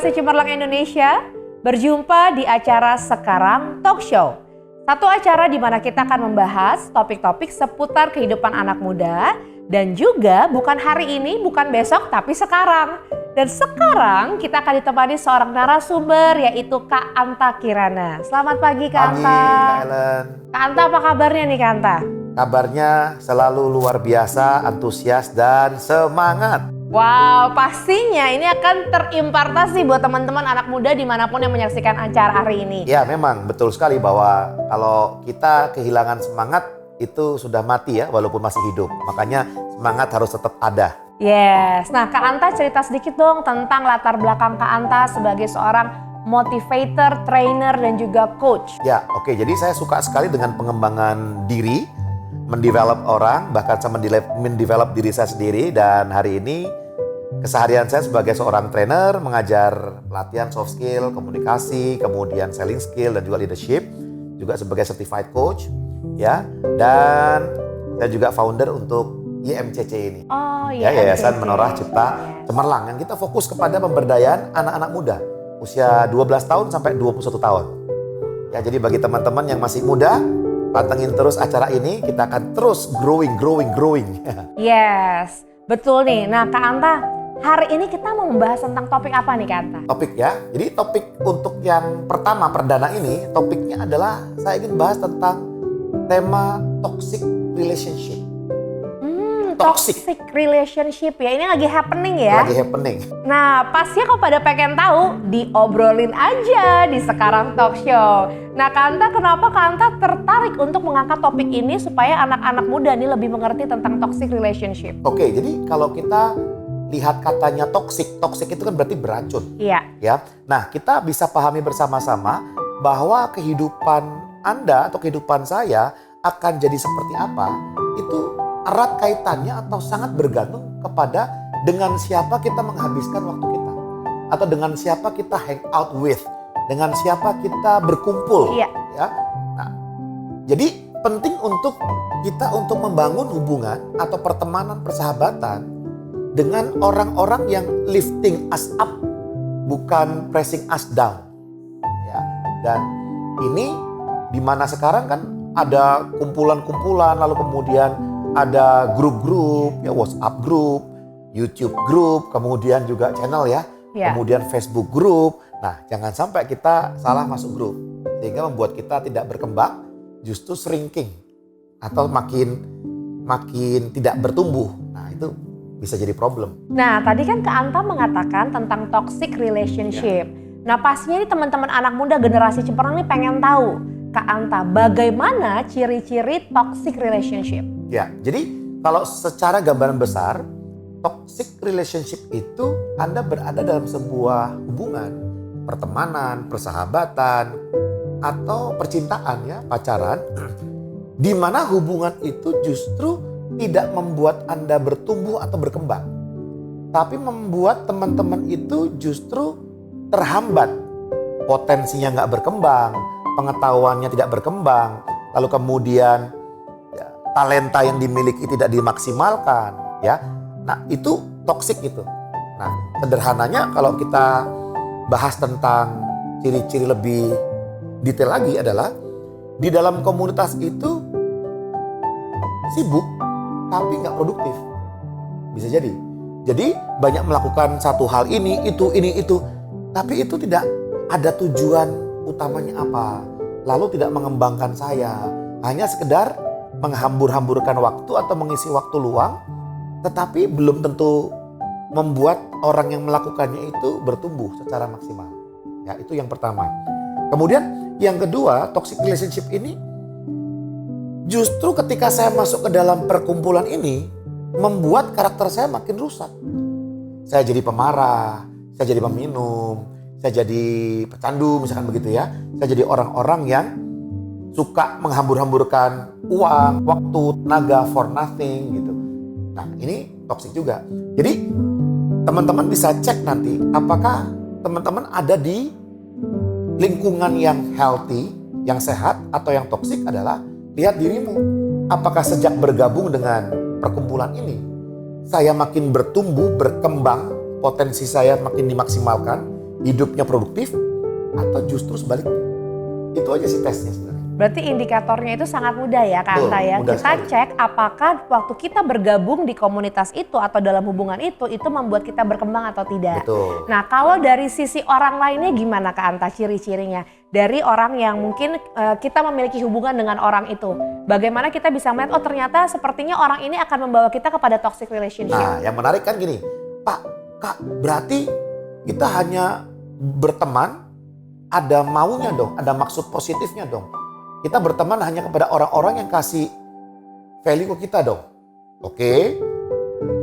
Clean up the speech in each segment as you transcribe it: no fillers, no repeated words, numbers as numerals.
Generasi Cemerlang Indonesia, berjumpa di acara Sekarang Talk Show. Satu acara di mana kita akan membahas topik-topik seputar kehidupan anak muda dan juga bukan hari ini, bukan besok, tapi sekarang. Dan sekarang kita akan ditemani seorang narasumber yaitu Kak Anta Kirana. Selamat pagi Kak Anta. Kak Ellen. Kak Anta, apa kabarnya nih Kak Anta? Kabarnya selalu luar biasa, antusias dan semangat. Wow, pastinya ini akan terimpartasi buat teman-teman anak muda dimanapun yang menyaksikan acara hari ini. Ya memang betul sekali bahwa kalau kita kehilangan semangat itu sudah mati ya walaupun masih hidup. Makanya semangat harus tetap ada. Yes, nah Kak Anta cerita sedikit dong tentang latar belakang Kak Anta sebagai seorang motivator, trainer dan juga coach. Ya oke, jadi saya suka sekali dengan pengembangan diri, mendevelop orang, bahkan saya mendevelop diri saya sendiri. Dan hari ini keseharian saya sebagai seorang trainer mengajar pelatihan soft skill, komunikasi, kemudian selling skill dan juga leadership, juga sebagai certified coach ya. Dan saya juga founder untuk YMCC ini. Oh ya, iya. Yayasan Menorah Cipta Cemerlang, yang kita fokus kepada pemberdayaan anak-anak muda usia 12 tahun sampai 21 tahun. Ya, jadi bagi teman-teman yang masih muda, pantengin terus acara ini, kita akan terus growing. Yes, betul nih. Nah Kak Anta, hari ini kita mau membahas tentang topik apa nih Kak Anta? Topik ya, jadi topik untuk yang pertama perdana ini, topiknya adalah saya ingin bahas tentang tema toxic relationship. Toxic relationship ya, ini lagi happening ya? Lagi happening. Nah pastinya kalau pada pengen tahu, diobrolin aja di Sekarang Talk Show. Nah Kak Anta, kenapa Kak Anta tertarik untuk mengangkat topik ini supaya anak-anak muda ini lebih mengerti tentang toxic relationship? Oke, jadi kalau kita lihat katanya toxic itu kan berarti beracun. Iya. Ya. Nah, kita bisa pahami bersama-sama bahwa kehidupan Anda atau kehidupan saya akan jadi seperti apa, itu erat kaitannya atau sangat bergantung kepada dengan siapa kita menghabiskan waktu kita. Atau dengan siapa kita hang out with. Dengan siapa kita berkumpul. Iya. Ya. Nah, jadi penting untuk kita untuk membangun hubungan atau pertemanan, persahabatan dengan orang-orang yang lifting us up, bukan pressing us down. Ya. Dan ini di mana sekarang kan ada kumpulan-kumpulan, lalu kemudian ada grup-grup, ya WhatsApp grup, YouTube grup, kemudian juga channel ya, kemudian Facebook grup. Nah, jangan sampai kita salah masuk grup sehingga membuat kita tidak berkembang, justru shrinking atau makin tidak bertumbuh. Nah, itu bisa jadi problem. Nah, tadi kan Kak Anta mengatakan tentang toxic relationship. Nah, pastinya ini teman-teman anak muda generasi Cemerlang ini pengen tahu, Kak Anta, bagaimana ciri-ciri toxic relationship? Ya, jadi kalau secara gambaran besar, toxic relationship itu Anda berada dalam sebuah hubungan, pertemanan, persahabatan, atau percintaan ya, pacaran, di mana hubungan itu justru tidak membuat Anda bertumbuh atau berkembang, tapi membuat teman-teman itu justru terhambat, potensinya nggak berkembang, pengetahuannya tidak berkembang, lalu kemudian talenta yang dimiliki tidak dimaksimalkan ya. Nah, itu toksik itu. Nah, sederhananya kalau kita bahas tentang ciri-ciri lebih detail lagi adalah di dalam komunitas itu sibuk tapi nggak produktif. Bisa jadi. Jadi banyak melakukan satu hal ini, itu, tapi itu tidak ada tujuan utamanya apa. Lalu tidak mengembangkan saya. Hanya sekedar menghambur-hamburkan waktu atau mengisi waktu luang, tetapi belum tentu membuat orang yang melakukannya itu bertumbuh secara maksimal. Ya, itu yang pertama. Kemudian yang kedua, toxic relationship ini justru ketika saya masuk ke dalam perkumpulan ini membuat karakter saya makin rusak. Saya jadi pemarah, saya jadi peminum, saya jadi pecandu misalkan begitu ya. Saya jadi orang-orang yang suka menghambur-hamburkan uang, waktu, tenaga for nothing gitu. Nah, ini toksik juga. Jadi teman-teman bisa cek nanti apakah teman-teman ada di lingkungan yang healthy, yang sehat, atau yang toksik. Adalah lihat dirimu. Apakah sejak bergabung dengan perkumpulan ini saya makin bertumbuh, berkembang, potensi saya makin dimaksimalkan, hidupnya produktif, atau justru sebaliknya. Itu aja sih tesnya sebenarnya. Berarti indikatornya itu sangat mudah ya Kak Anta ya. Mudah Kita sekali. cek apakah waktu kita bergabung di komunitas itu atau dalam hubungan itu membuat kita berkembang atau tidak. Betul. Nah kalau dari sisi orang lainnya gimana Kak Anta ciri-cirinya? Dari orang yang mungkin kita memiliki hubungan dengan orang itu. Bagaimana kita bisa melihat, oh ternyata sepertinya orang ini akan membawa kita kepada toxic relationship. Nah yang menarik kan gini, Pak, Kak, berarti kita hanya berteman, ada maunya dong, ada maksud positifnya dong. Kita berteman hanya kepada orang-orang yang kasih value ke kita dong. Oke,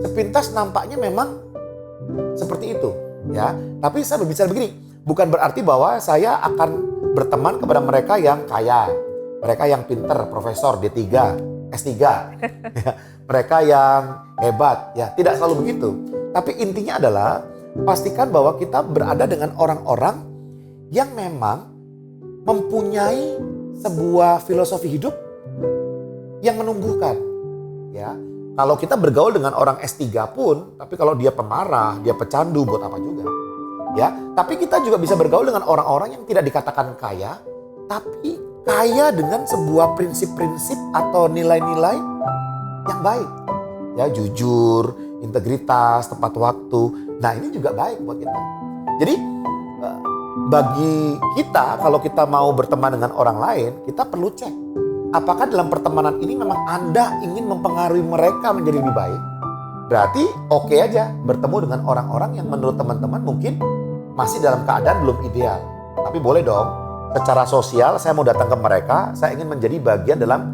sepintas nampaknya memang seperti itu ya. Tapi saya berbicara begini, bukan berarti bahwa saya akan berteman kepada mereka yang kaya, mereka yang pinter, profesor D3, S3, ya, mereka yang hebat ya. Tidak selalu begitu. Tapi intinya adalah pastikan bahwa kita berada dengan orang-orang yang memang mempunyai sebuah filosofi hidup yang menumbuhkan ya. Kalau kita bergaul dengan orang S3 pun, tapi kalau dia pemarah, dia pecandu, buat apa juga ya. Tapi kita juga bisa bergaul dengan orang-orang yang tidak dikatakan kaya, tapi kaya dengan sebuah prinsip-prinsip atau nilai-nilai yang baik ya, jujur, integritas, tepat waktu. Nah ini juga baik buat kita. Jadi bagi kita, kalau kita mau berteman dengan orang lain, kita perlu cek apakah dalam pertemanan ini memang Anda ingin mempengaruhi mereka menjadi lebih baik. Berarti oke aja bertemu dengan orang-orang yang menurut teman-teman mungkin masih dalam keadaan belum ideal. Tapi boleh dong, secara sosial saya mau datang ke mereka, saya ingin menjadi bagian dalam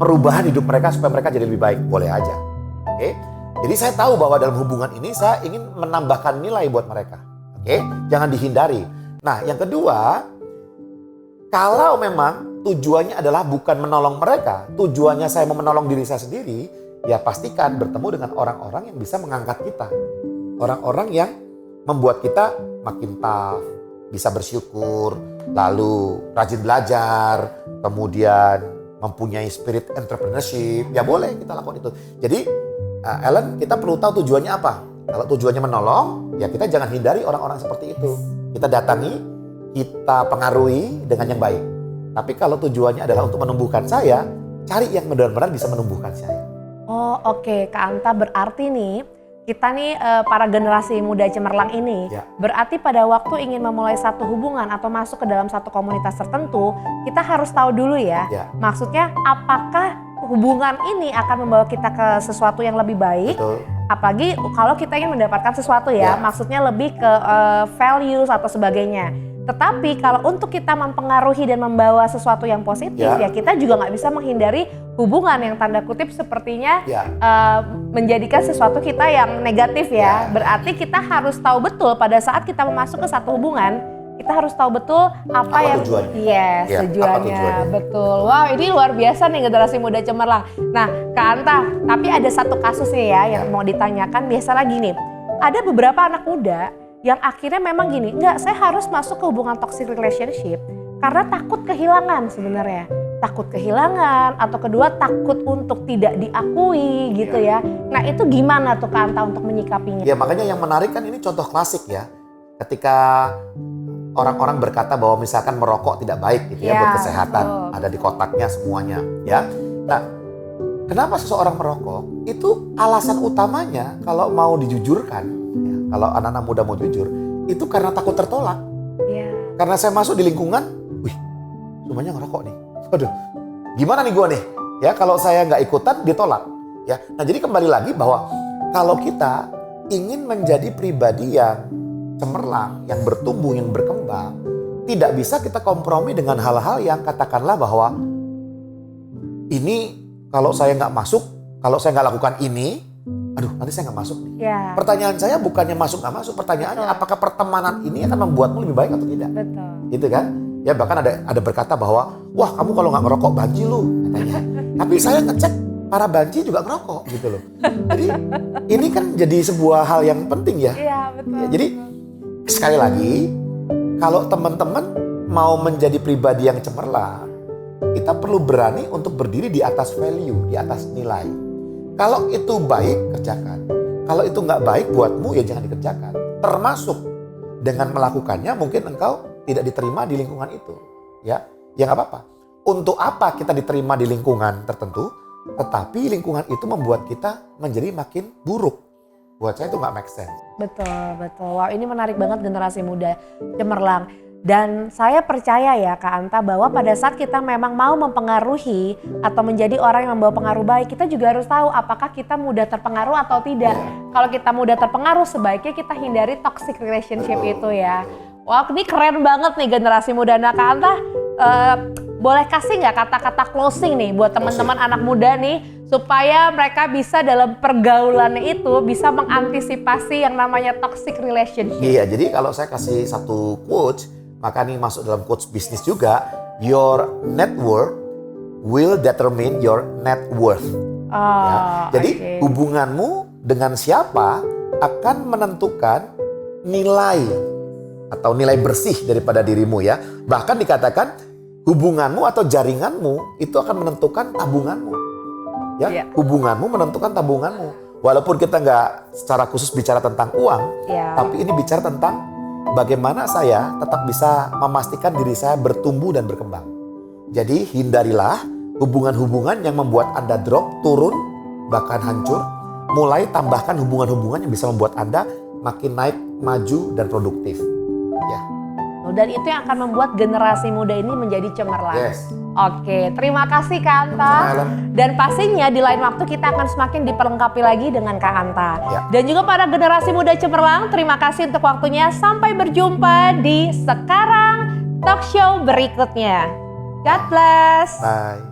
perubahan hidup mereka supaya mereka jadi lebih baik. Boleh aja. Oke. Jadi saya tahu bahwa dalam hubungan ini saya ingin menambahkan nilai buat mereka. Oke, jangan dihindari. Nah, yang kedua, kalau memang tujuannya adalah bukan menolong mereka, tujuannya saya mau menolong diri saya sendiri, ya pastikan bertemu dengan orang-orang yang bisa mengangkat kita. Orang-orang yang membuat kita makin tough, bisa bersyukur, lalu rajin belajar, kemudian mempunyai spirit entrepreneurship, ya boleh kita lakukan itu. Jadi, Ellen, kita perlu tahu tujuannya apa. Kalau tujuannya menolong, ya kita jangan hindari orang-orang seperti itu. Kita datangi, kita pengaruhi dengan yang baik. Tapi kalau tujuannya adalah untuk menumbuhkan saya, cari yang benar-benar bisa menumbuhkan saya. Oh oke, Kak Anta, berarti nih kita nih para generasi muda cemerlang ini Ya. berarti pada waktu ingin memulai satu hubungan atau masuk ke dalam satu komunitas tertentu, kita harus tahu dulu ya. Ya. Maksudnya apakah hubungan ini akan membawa kita ke sesuatu yang lebih baik? Betul. Apalagi kalau kita ingin mendapatkan sesuatu ya, Ya. maksudnya lebih ke values atau sebagainya. Tetapi kalau untuk kita mempengaruhi dan membawa sesuatu yang positif ya, kita juga nggak bisa menghindari hubungan yang tanda kutip sepertinya menjadikan sesuatu kita yang negatif ya. Berarti kita harus tahu betul pada saat kita masuk ke satu hubungan, kita harus tahu betul apa yang tujuannya. Yes, Ya, tujuannya. apa tujuannya. Betul. Wow, ini luar biasa nih generasi muda cemerlang. Nah, Kak Anta, tapi ada satu kasus nih ya yang mau ditanyakan. Biasa lagi nih, ada beberapa anak muda yang akhirnya memang gini, enggak, saya harus masuk ke hubungan toxic relationship karena takut kehilangan sebenarnya. Takut kehilangan atau kedua takut untuk tidak diakui gitu ya. Nah, itu gimana tuh Kak Anta untuk menyikapinya? Ya makanya yang menarik kan ini contoh klasik ya. Ketika orang-orang berkata bahwa misalkan merokok tidak baik gitu ya, buat kesehatan. Betul. Ada di kotaknya semuanya ya. Nah, kenapa seseorang merokok? Itu alasan utamanya kalau mau dijujurkan, ya, kalau anak-anak muda mau jujur, itu karena takut tertolak. Iya. Karena saya masuk di lingkungan, wih, semuanya ngerokok nih. Waduh, gimana nih gua nih? Ya, kalau saya nggak ikutan ditolak. Ya, nah jadi kembali lagi bahwa kalau kita ingin menjadi pribadi yang cemerlang, yang bertumbuh, yang berkembang, tidak bisa kita kompromi dengan hal-hal yang katakanlah bahwa ini kalau saya nggak masuk, kalau saya nggak lakukan ini, aduh nanti saya nggak masuk nih. Ya. Pertanyaan saya bukannya masuk nggak masuk, pertanyaannya Betul. apakah pertemanan ini akan membuatmu lebih baik atau tidak? Betul. Gitu kan? Ya bahkan ada berkata bahwa, wah kamu kalau nggak ngerokok banci lu katanya. Tapi saya ngecek para banci juga ngerokok gitu loh. Jadi ini kan jadi sebuah hal yang penting ya. Iya betul. Ya, jadi sekali lagi, kalau teman-teman mau menjadi pribadi yang cemerlang, kita perlu berani untuk berdiri di atas value, di atas nilai. Kalau itu baik, kerjakan. Kalau itu nggak baik buatmu, ya jangan dikerjakan. Termasuk dengan melakukannya mungkin engkau tidak diterima di lingkungan itu. Ya nggak apa-apa. Untuk apa kita diterima di lingkungan tertentu, tetapi lingkungan itu membuat kita menjadi makin buruk. Buat saya itu nggak make sense. Betul, betul. Wah, ini menarik banget generasi muda cemerlang. Dan saya percaya ya Kak Anta bahwa pada saat kita memang mau mempengaruhi atau menjadi orang yang membawa pengaruh baik, kita juga harus tahu apakah kita mudah terpengaruh atau tidak. Kalau kita mudah terpengaruh, sebaiknya kita hindari toxic relationship itu ya. Wah, ini keren banget nih generasi muda. Nah Kak Anta, boleh kasih nggak kata-kata closing nih buat teman-teman anak muda nih, supaya mereka bisa dalam pergaulannya itu bisa mengantisipasi yang namanya toxic relationship. Iya, jadi kalau saya kasih satu quotes, maka ini masuk dalam quotes bisnis juga, your network will determine your net worth. Jadi hubunganmu dengan siapa akan menentukan nilai atau nilai bersih daripada dirimu ya. Bahkan dikatakan hubunganmu atau jaringanmu itu akan menentukan tabunganmu. Ya, hubunganmu menentukan tabunganmu. Walaupun kita nggak secara khusus bicara tentang uang, tapi ini bicara tentang bagaimana saya tetap bisa memastikan diri saya bertumbuh dan berkembang. Jadi hindarilah hubungan-hubungan yang membuat Anda drop, turun, bahkan hancur. Mulai tambahkan hubungan-hubungan yang bisa membuat Anda makin naik, maju, dan produktif. Ya. Dan itu yang akan membuat generasi muda ini menjadi cemerlang. Yes. Oke, terima kasih Kak Anta. Dan pastinya di lain waktu kita akan semakin diperlengkapi lagi dengan Kak Anta. Dan juga para generasi muda cemerlang, terima kasih untuk waktunya. Sampai berjumpa di Sekarang Talk Show berikutnya. God bless. Bye.